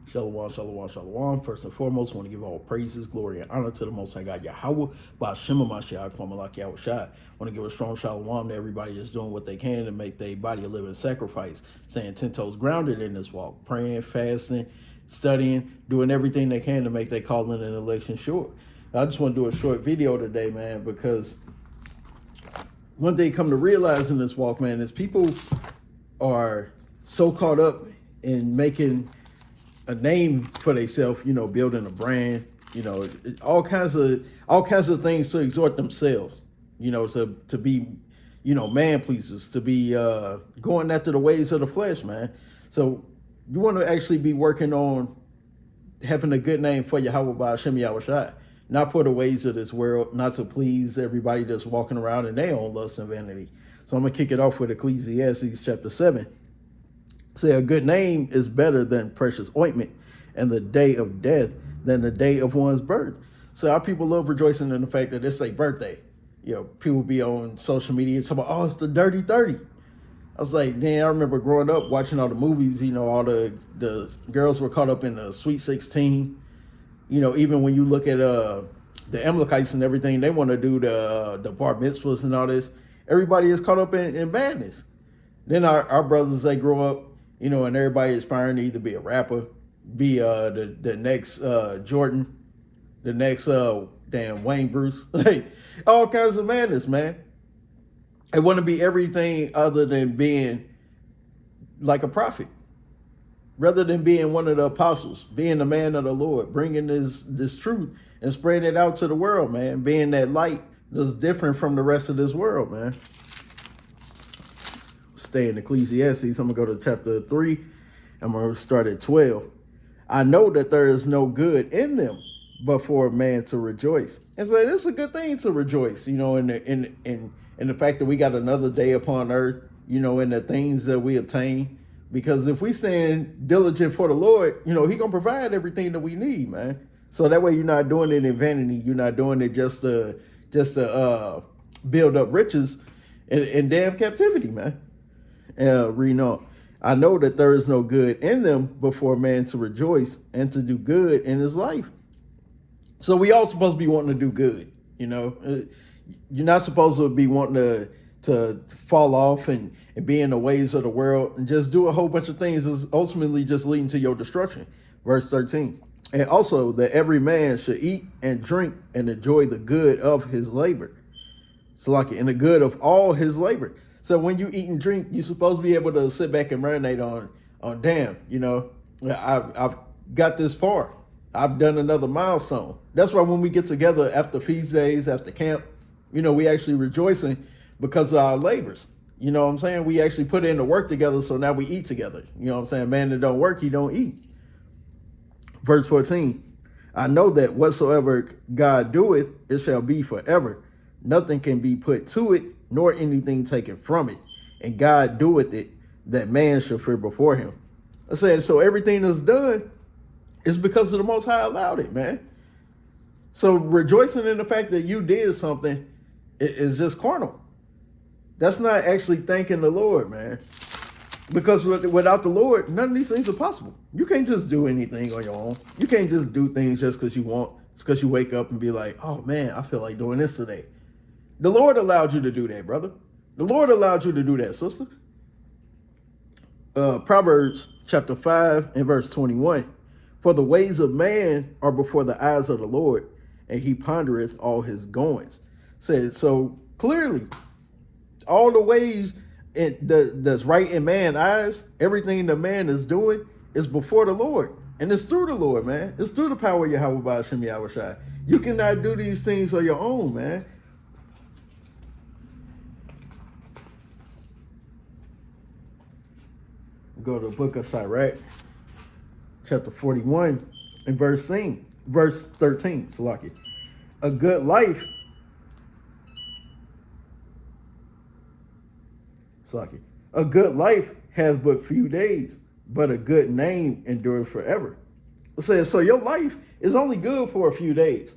Shalom, shalom, shalom. First and foremost, I want to give all praises, glory, and honor to the Most High God Yahweh, Ba'Shem Mashiach, Kwamalak Yahweh Shai. I want to give a strong shalom to everybody that's doing what they can to make their body a living sacrifice, staying 10 toes grounded in this walk, praying, fasting, studying, doing everything they can to make their calling and election sure. I just want to do a short video today, man, because one thing come to realize in this walk, man, is people are so caught up in making a name for themselves, building a brand, all kinds of things to exhort themselves, to be, man pleasers, to be going after the ways of the flesh, man. So you want to actually be working on having a good name for Yahweh Ba'Shem Yahweh Shai, not for the ways of this world, not to please everybody that's walking around in their own lust and vanity. So I'm gonna kick it off with Ecclesiastes chapter 7. Say a good name is better than precious ointment, and the day of death than the day of one's birth. So our people love rejoicing in the fact that it's their birthday. People be on social media talking about, oh, it's the dirty 30. I was like, damn, I remember growing up watching all the movies, all the girls were caught up in the Sweet 16. Even when you look at the Amalekites and everything, they want to do the bar mitzvahs and all this. Everybody is caught up in madness. Then our brothers, they grow up, and everybody aspiring to either be a rapper, be the next Jordan, the next damn Wayne Bruce, like all kinds of madness, man. They want to be everything other than being like a prophet, rather than being one of the apostles, being the man of the Lord, bringing this truth and spreading it out to the world, man, being that light that's different from the rest of this world, man. Stay in Ecclesiastes. I'm going to go to chapter 3. I'm going to start at 12. I know that there is no good in them, but for a man to rejoice. And so it's a good thing to rejoice, in the fact that we got another day upon earth, in the things that we obtain. Because if we stand diligent for the Lord, He going to provide everything that we need, man. So that way you're not doing it in vanity. You're not doing it just to build up riches in damn captivity, man. Reading on. I know that there is no good in them but for a man to rejoice and to do good in his life. So we all supposed to be wanting to do good, You're not supposed to be wanting to fall off and be in the ways of the world and just do a whole bunch of things that's ultimately just leading to your destruction. Verse 13. And also that every man should eat and drink and enjoy the good of his labor. So like in the good of all his labor. So when you eat and drink, you're supposed to be able to sit back and marinate on damn, I've got this far. I've done another milestone. That's why when we get together after feast days, after camp, we actually rejoicing because of our labors. You know what I'm saying? We actually put in the work together, so now we eat together. You know what I'm saying? Man that don't work, he don't eat. Verse 14. I know that whatsoever God doeth, it shall be forever. Nothing can be put to it, nor anything taken from it. And God doeth it, that man shall fear before him. I said, so everything that's done is because of the Most High allowed it, man. So rejoicing in the fact that you did something is just carnal. That's not actually thanking the Lord, man. Because without the Lord, none of these things are possible. You can't just do anything on your own. You can't just do things just because you want. It's because you wake up and be like, oh man, I feel like doing this today. The Lord allowed you to do that, brother. The Lord allowed you to do that, sister. Proverbs chapter 5 and verse 21. For the ways of man are before the eyes of the Lord, and he pondereth all his goings. Said so clearly, all the ways that's right in man's eyes, everything the man is doing is before the Lord. And it's through the Lord, man. It's through the power of Yahweh Ba'Shem Yahweh Shai. You cannot do these things on your own, man. Go to the book of Sirach, chapter 41, and verse 13. Salaki. A good life. Salaki. A good life has but few days, but a good name endures forever. It says, so your life is only good for a few days.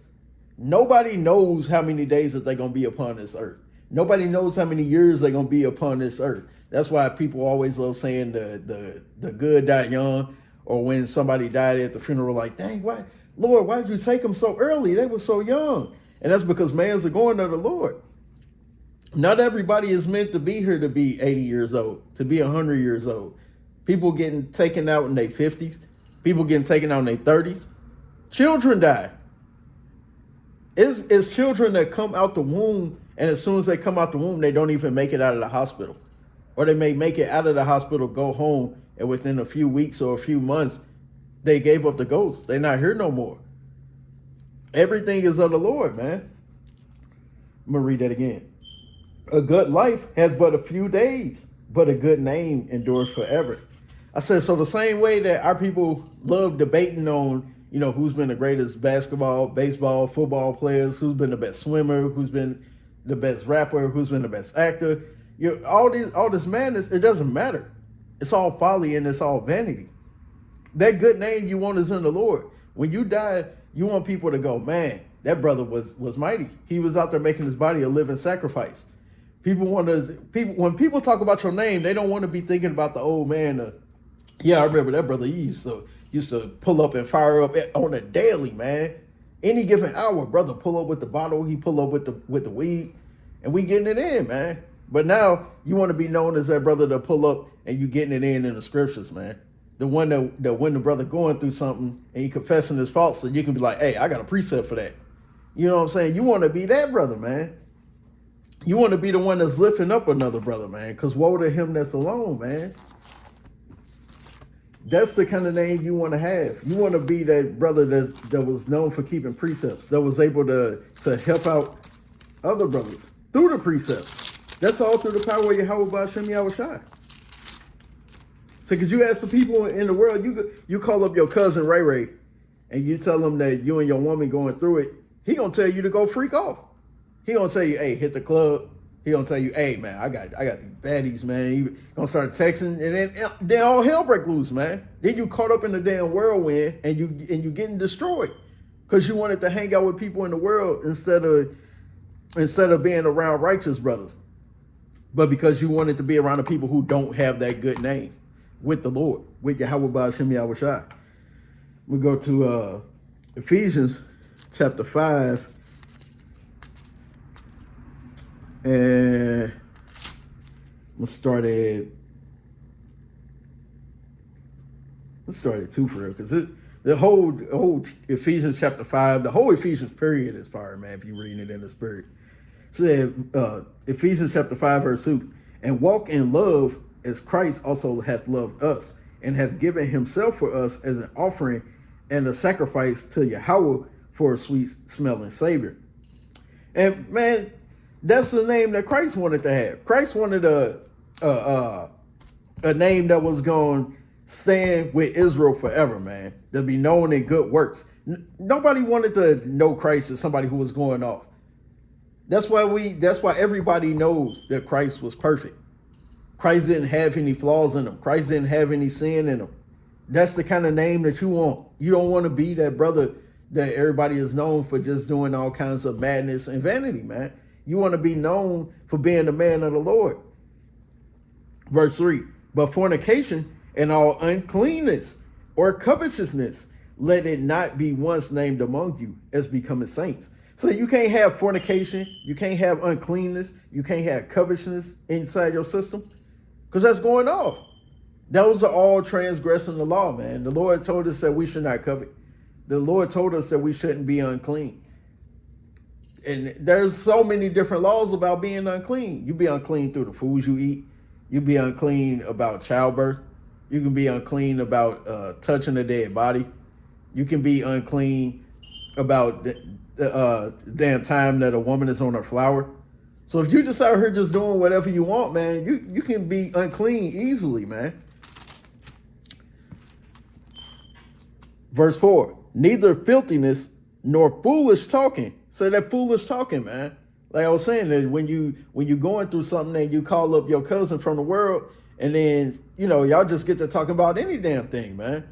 Nobody knows how many days that they're going to be upon this earth. Nobody knows how many years they're going to be upon this earth. That's why people always love saying the good die young, or when somebody died at the funeral, like, dang, why, Lord, why did you take them so early? They were so young. And that's because mans are going to the Lord. Not everybody is meant to be here to be 80 years old, to be 100 years old. People getting taken out in their 50s. People getting taken out in their 30s. Children die. It's children that come out the womb, and as soon as they come out the womb, they don't even make it out of the hospital. Or they may make it out of the hospital, go home, and within a few weeks or a few months, they gave up the ghost. They're not here no more. Everything is of the Lord, man. I'm going to read that again. A good life has but a few days, but a good name endures forever. I said, so the same way that our people love debating on, who's been the greatest basketball, baseball, football players, who's been the best swimmer, who's been the best rapper, who's been the best actor, all this madness, it doesn't matter. It's all folly and it's all vanity. That good name you want is in the Lord. When you die, you want people to go, man, that brother was mighty. He was out there making his body a living sacrifice. When people talk about your name, they don't want to be thinking about the old man. Yeah, I remember that brother. He used to pull up and fire up on a daily, man. Any given hour, brother pull up with the bottle. He pull up with the weed, and we getting it in, man. But now you want to be known as that brother to pull up and you getting it in the scriptures, man. The one that when the brother going through something and he confessing his faults, so you can be like, hey, I got a precept for that. You know what I'm saying? You want to be that brother, man. You want to be the one that's lifting up another brother, man. Because woe to him that's alone, man. That's the kind of name you want to have. You want to be that brother that was known for keeping precepts, that was able to help out other brothers through the precepts. That's all through the power of Yahweh B'Shem Yahushai. So, because you ask the people in the world, you call up your cousin Ray Ray, and you tell him that you and your woman going through it, he gonna tell you to go freak off. He gonna tell you, hey, hit the club. He gonna tell you, hey, man, I got these baddies, man. He gonna start texting, and then all hell break loose, man. Then you caught up in the damn whirlwind, and you getting destroyed because you wanted to hang out with people in the world instead of being around righteous brothers, but because you wanted to be around the people who don't have that good name with the Lord, with Yahweh B'Shem Yahushai. We go to Ephesians chapter 5. And let's start at 2 for real, because the whole Ephesians chapter 5, the whole Ephesians period is fire, man. If you're reading it in the spirit, it said Ephesians chapter 5 verse 2, and walk in love as Christ also hath loved us, and hath given himself for us as an offering and a sacrifice to Yahweh for a sweet smelling Savior. And man, that's the name that Christ wanted to have. Christ wanted a name that was going to stand with Israel forever, man. To be known in good works. Nobody wanted to know Christ as somebody who was going off. That's why everybody knows that Christ was perfect. Christ didn't have any flaws in him. Christ didn't have any sin in him. That's the kind of name that you want. You don't want to be that brother that everybody is known for just doing all kinds of madness and vanity, man. You want to be known for being the man of the Lord. Verse 3, but fornication and all uncleanness or covetousness, let it not be once named among you as becoming saints. So you can't have fornication, you can't have uncleanness, you can't have covetousness inside your system, because that's going off. Those are all transgressing the law, man. The Lord told us that we should not covet. The Lord told us that we shouldn't be unclean. And there's so many different laws about being unclean. You be unclean through the foods you eat. You be unclean about childbirth. You can be unclean about touching a dead body. You can be unclean about the damn time that a woman is on her flower. So if you just out here just doing whatever you want, man, you can be unclean easily, man. Verse 4, neither filthiness nor foolish talking. So that foolish talking, man. Like I was saying, that when you going through something and you call up your cousin from the world, and then, y'all just get to talking about any damn thing, man.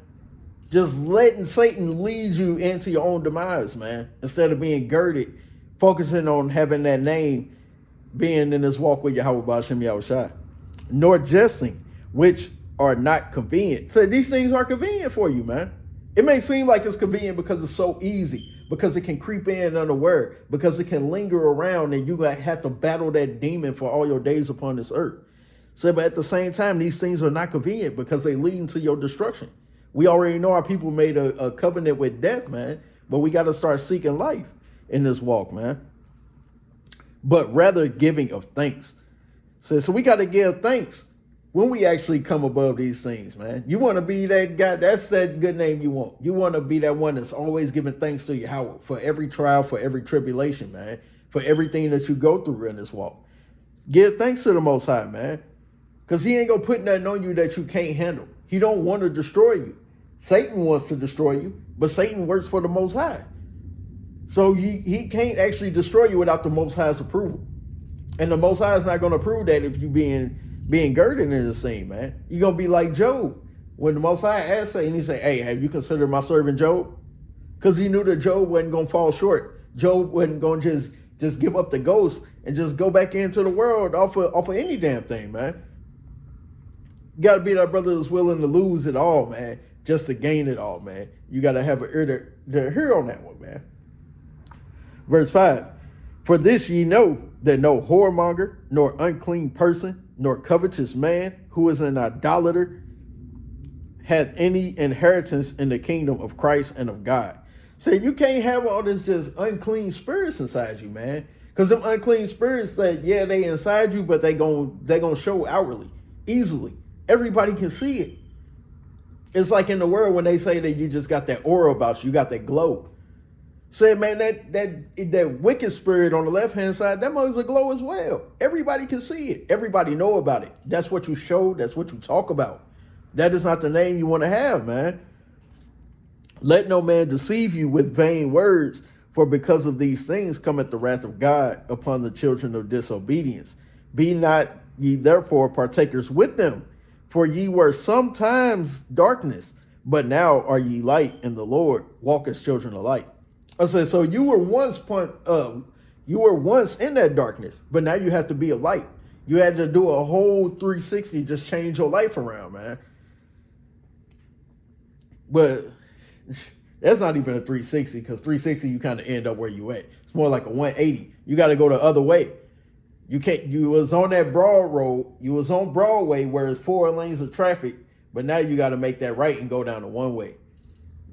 Just letting Satan lead you into your own demise, man. Instead of being girded, focusing on having that name, being in this walk with Yahweh B'Shem Yahushai. Nor jesting, which are not convenient. So these things are convenient for you, man. It may seem like it's convenient because it's so easy, because it can creep in unaware, because it can linger around and you have to battle that demon for all your days upon this earth. So, but at the same time, these things are not convenient because they lead into your destruction. We already know our people made a covenant with death, man, but we got to start seeking life in this walk, man. But rather giving of thanks. So we got to give thanks when we actually come above these things, man. You want to be that guy, that's that good name you want. You want to be that one that's always giving thanks to Yahweh for every trial, for every tribulation, man, for everything that you go through in this walk. Give thanks to the Most High, man, because he ain't going to put nothing on you that you can't handle. He don't want to destroy you. Satan wants to destroy you, but Satan works for the Most High. So he can't actually destroy you without the Most High's approval. And the Most High is not going to approve that if you being girded in the scene, man. You're going to be like Job. When the Most High asked Satan, he said, hey, have you considered my servant Job? Because he knew that Job wasn't going to fall short. Job wasn't going to just give up the ghost and just go back into the world off of any damn thing, man. You got to be that brother that's willing to lose it all, man, just to gain it all, man. You got to have an ear to hear on that one, man. Verse 5, for this ye know that no whoremonger, nor unclean person, nor covetous man who is an idolater hath any inheritance in the kingdom of Christ and of God. So you can't have all this just unclean spirits inside you, man. Because them unclean spirits that, yeah, they inside you, but they gonna show outwardly, easily. Everybody can see it. It's like in the world when they say that you just got that aura about you, you got that glow. Say, man, that wicked spirit on the left-hand side, that mother's a glow as well. Everybody can see it. Everybody know about it. That's what you show. That's what you talk about. That is not the name you want to have, man. Let no man deceive you with vain words, for because of these things cometh the wrath of God upon the children of disobedience. Be not ye therefore partakers with them, for ye were sometimes darkness, but now are ye light in the Lord. Walk as children of light. I said, so you were once in that darkness, but now you have to be a light. You had to do a whole 360, just change your life around, man. But that's not even a 360, because 360 you kind of end up where you at. It's more like a 180. You got to go the other way. You can't. You was on that broad road. You was on Broadway where it's 4 lanes of traffic, but now you got to make that right and go down the one way.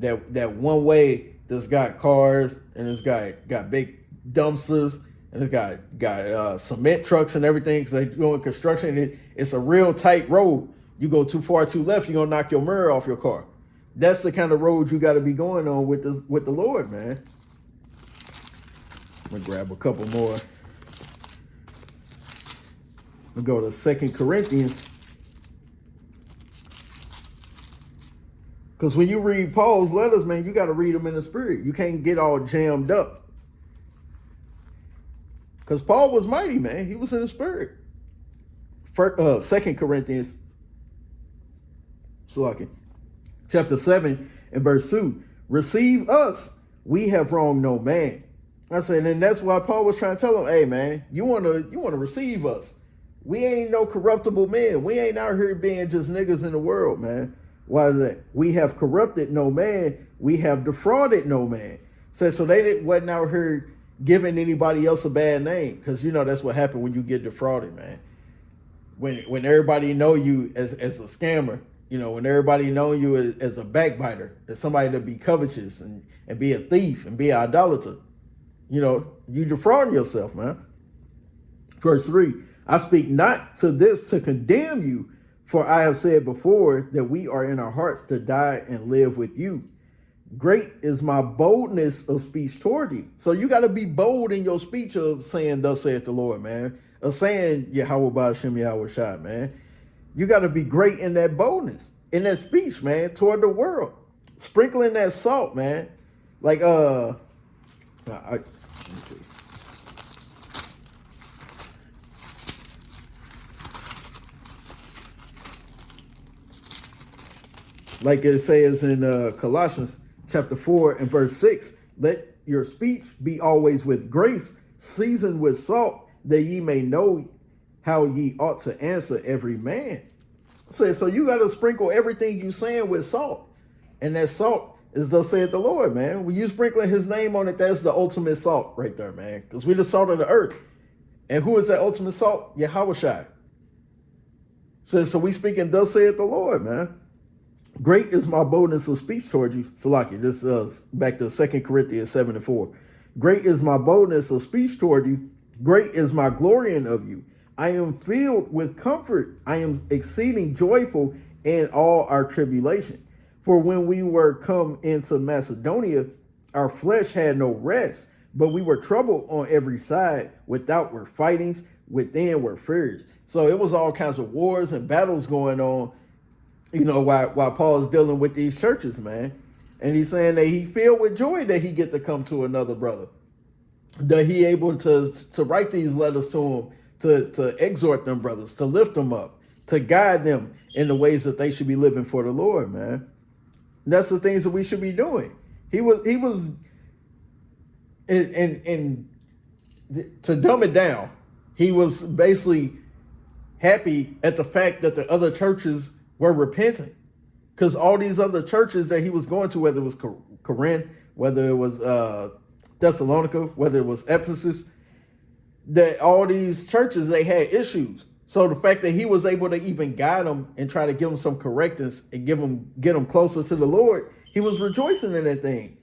That one way that's got cars and it's got big dumpsters and it's got cement trucks and everything because they're doing construction. It's a real tight road. You go too far too left, you're gonna knock your mirror off your car. That's the kind of road you got to be going on with the Lord, man. I'm gonna grab a couple more. We'll go to 2 Corinthians. Because when you read Paul's letters, man, you got to read them in the spirit. You can't get all jammed up. Because Paul was mighty, man. He was in the spirit. 2 Corinthians, chapter 7 and verse 2. Receive us. We have wronged no man. I said, and that's why Paul was trying to tell him, hey, man, you want to receive us. We ain't no corruptible men. We ain't out here being just niggas in the world, man. Why is that? We have corrupted no man. We have defrauded no man. So they wasn't out here giving anybody else a bad name. Because, that's what happened when you get defrauded, man. When everybody know you as a scammer, when everybody know you as a backbiter, as somebody to be covetous and be a thief and be an idolater, you defrauding yourself, man. Verse 3, I speak not to this to condemn you, for I have said before that we are in our hearts to die and live with you. Great is my boldness of speech toward you. So you got to be bold in your speech of saying, thus saith the Lord, man. Of saying, Yahweh Ba'ashem Yahweh Shai, man. You got to be great in that boldness, in that speech, man, toward the world. Sprinkling that salt, man. Like, let me see. Like it says in Colossians chapter 4 and verse 6, let your speech be always with grace, seasoned with salt, that ye may know how ye ought to answer every man. So you got to sprinkle everything you saying with salt. And that salt is thus saith the Lord, man. When you sprinkling his name on it, that's the ultimate salt right there, man. Because we're the salt of the earth. And who is that ultimate salt? Yahweh. So we speaking, thus saith the Lord, man. Great is my boldness of speech toward you. Salaki, this is back to 2 Corinthians 7:4. Great is my boldness of speech toward you. Great is my glorying of you. I am filled with comfort. I am exceeding joyful in all our tribulation. For when we were come into Macedonia, our flesh had no rest, but we were troubled on every side. Without were fightings, within were fears. So it was all kinds of wars and battles going on, while Paul's dealing with these churches, man. And he's saying that he filled with joy that he get to come to another brother, that he able to write these letters to him, to exhort them brothers, to lift them up, to guide them in the ways that they should be living for the Lord, man. And that's the things that we should be doing. He was and to dumb it down, he was basically happy at the fact that the other churches were repenting, because all these other churches that he was going to, whether it was Corinth, whether it was Thessalonica, whether it was Ephesus, that all these churches, they had issues. So the fact that he was able to even guide them and try to give them some correctness and get them closer to the Lord, he was rejoicing in that thing.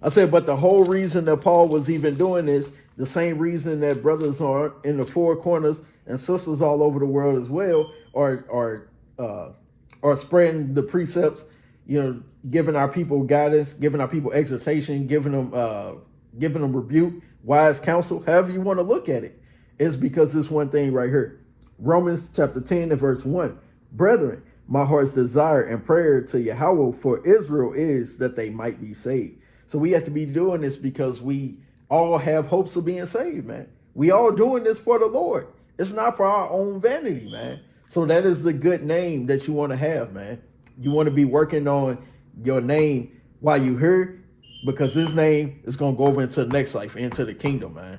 I said, but the whole reason that Paul was even doing this, the same reason that brothers are in the four corners and sisters all over the world as well, are spreading the precepts, giving our people guidance, giving our people exhortation, giving them rebuke, wise counsel, however you want to look at it. It's because this one thing right here. Romans chapter 10 and verse 1. Brethren, my heart's desire and prayer to Yahweh for Israel is that they might be saved. So we have to be doing this because we all have hopes of being saved, man. We all doing this for the Lord. It's not for our own vanity, man. So that is the good name that you want to have, man. You want to be working on your name while you're here, because this name is going to go over into the next life, into the kingdom, man.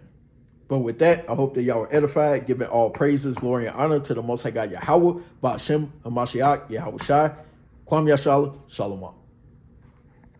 But with that, I hope that y'all are edified, giving all praises, glory, and honor to the Most High God Yahweh, Ba'ashem, Hamashiach, Yahweh Shai, Kwam Yashala, Shalom.